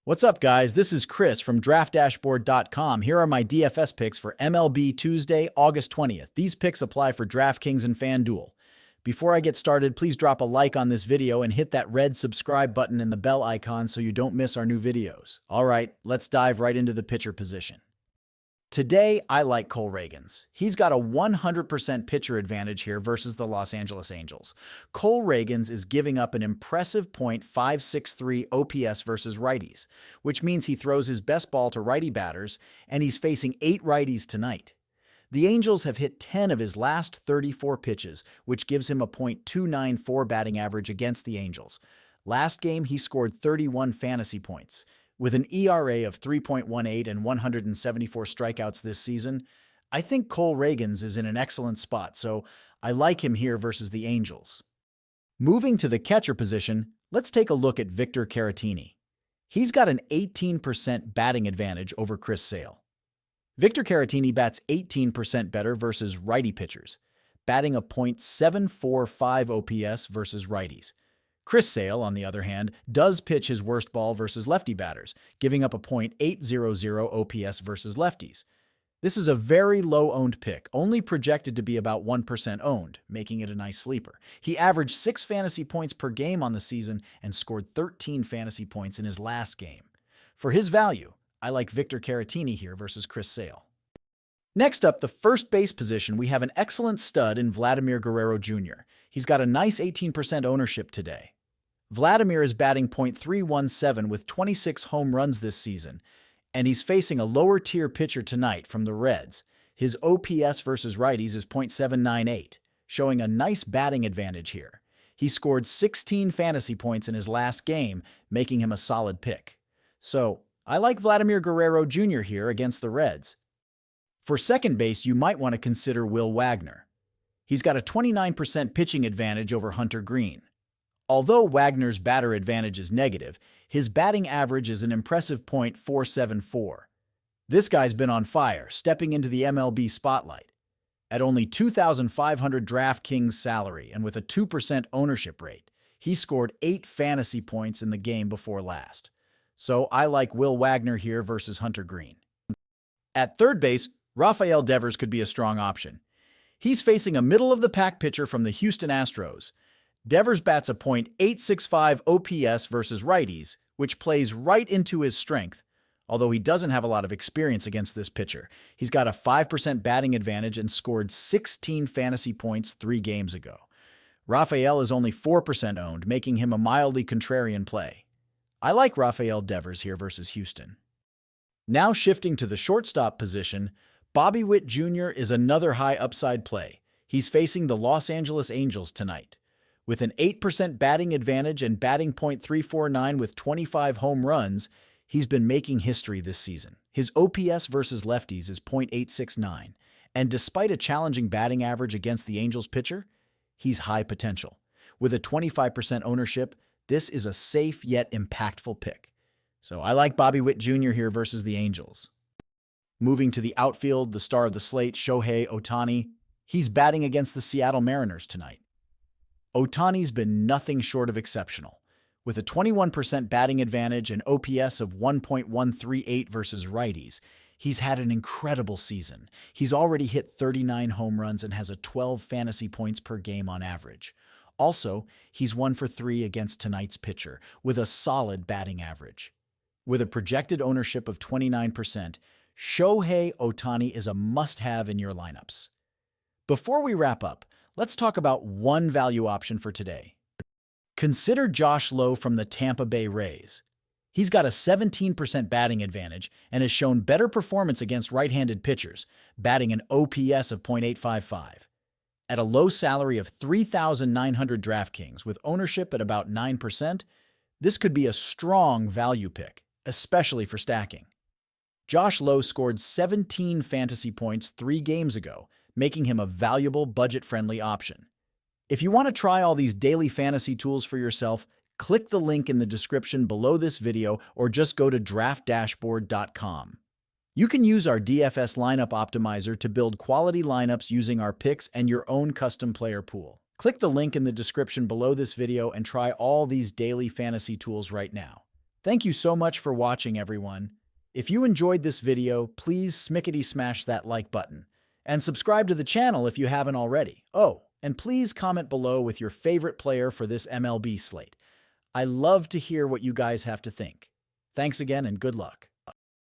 What's up, guys? This is Chris from DraftDashboard.com. Here are my DFS picks for MLB Tuesday, August 20th. These picks apply for DraftKings and FanDuel. Before I get started, please drop a like on this video and hit that red subscribe button and the bell icon so you don't miss our new videos. All right, let's dive right into the pitcher position. Today, I like Cole Ragans. He's got a 100% pitcher advantage here versus the Los Angeles Angels. Cole Ragans is giving up an impressive .563 OPS versus righties, which means he throws his best ball to righty batters, and he's facing 8 righties tonight. The Angels have hit 10 of his last 34 pitches, which gives him a .294 batting average against the Angels. Last game, he scored 31 fantasy points. With an ERA of 3.18 and 174 strikeouts this season, I think Cole Ragans is in an excellent spot, so I like him here versus the Angels. Moving to the catcher position, let's take a look at Victor Caratini. He's got an 18% batting advantage over Chris Sale. Victor Caratini bats 18% better versus righty pitchers, batting a .745 OPS versus righties. Chris Sale, on the other hand, does pitch his worst ball versus lefty batters, giving up a .800 OPS versus lefties. This is a very low-owned pick, only projected to be about 1% owned, making it a nice sleeper. He averaged 6 fantasy points per game on the season and scored 13 fantasy points in his last game. For his value, I like Victor Caratini here versus Chris Sale. Next up, the first base position, we have an excellent stud in Vladimir Guerrero Jr. He's got a nice 18% ownership today. Vladimir is batting .317 with 26 home runs this season, and he's facing a lower-tier pitcher tonight from the Reds. His OPS versus righties is .798, showing a nice batting advantage here. He scored 16 fantasy points in his last game, making him a solid pick. So, I like Vladimir Guerrero Jr. here against the Reds. For second base, you might want to consider Will Wagner. He's got a 29% pitching advantage over Hunter Green. Although Wagner's batter advantage is negative, his batting average is an impressive .474. This guy's been on fire, stepping into the MLB spotlight. At only $2,500 DraftKings salary and with a 2% ownership rate, he scored 8 fantasy points in the game before last. So I like Will Wagner here versus Hunter Green. At third base, Rafael Devers could be a strong option. He's facing a middle-of-the-pack pitcher from the Houston Astros. Devers bats a .865 OPS versus righties, which plays right into his strength, although he doesn't have a lot of experience against this pitcher. He's got a 5% batting advantage and scored 16 fantasy points 3 games ago. Rafael is only 4% owned, making him a mildly contrarian play. I like Rafael Devers here versus Houston. Now shifting to the shortstop position, Bobby Witt Jr. is another high upside play. He's facing the Los Angeles Angels tonight. With an 8% batting advantage and batting .349 with 25 home runs, he's been making history this season. His OPS versus lefties is .869, and despite a challenging batting average against the Angels pitcher, he's high potential. With a 25% ownership, this is a safe yet impactful pick. So I like Bobby Witt Jr. here versus the Angels. Moving to the outfield, the star of the slate, Shohei Ohtani, he's batting against the Seattle Mariners tonight. Ohtani's been nothing short of exceptional. With a 21% batting advantage and OPS of 1.138 versus righties, he's had an incredible season. He's already hit 39 home runs and has a 12 fantasy points per game on average. Also, he's 1 for 3 against tonight's pitcher, with a solid batting average. With a projected ownership of 29%, Shohei Ohtani is a must-have in your lineups. Before we wrap up, let's talk about one value option for today. Consider Josh Lowe from the Tampa Bay Rays. He's got a 17% batting advantage and has shown better performance against right-handed pitchers, batting an OPS of .855. At a low salary of $3,900 DraftKings with ownership at about 9%, this could be a strong value pick, especially for stacking. Josh Lowe scored 17 fantasy points 3 games ago, making him a valuable, budget-friendly option. If you want to try all these daily fantasy tools for yourself, click the link in the description below this video or just go to DraftDashboard.com. You can use our DFS lineup optimizer to build quality lineups using our picks and your own custom player pool. Click the link in the description below this video and try all these daily fantasy tools right now. Thank you so much for watching, everyone. If you enjoyed this video, please smickety smash that like button. And subscribe to the channel if you haven't already. Oh, and please comment below with your favorite player for this MLB slate. I love to hear what you guys have to think. Thanks again and good luck.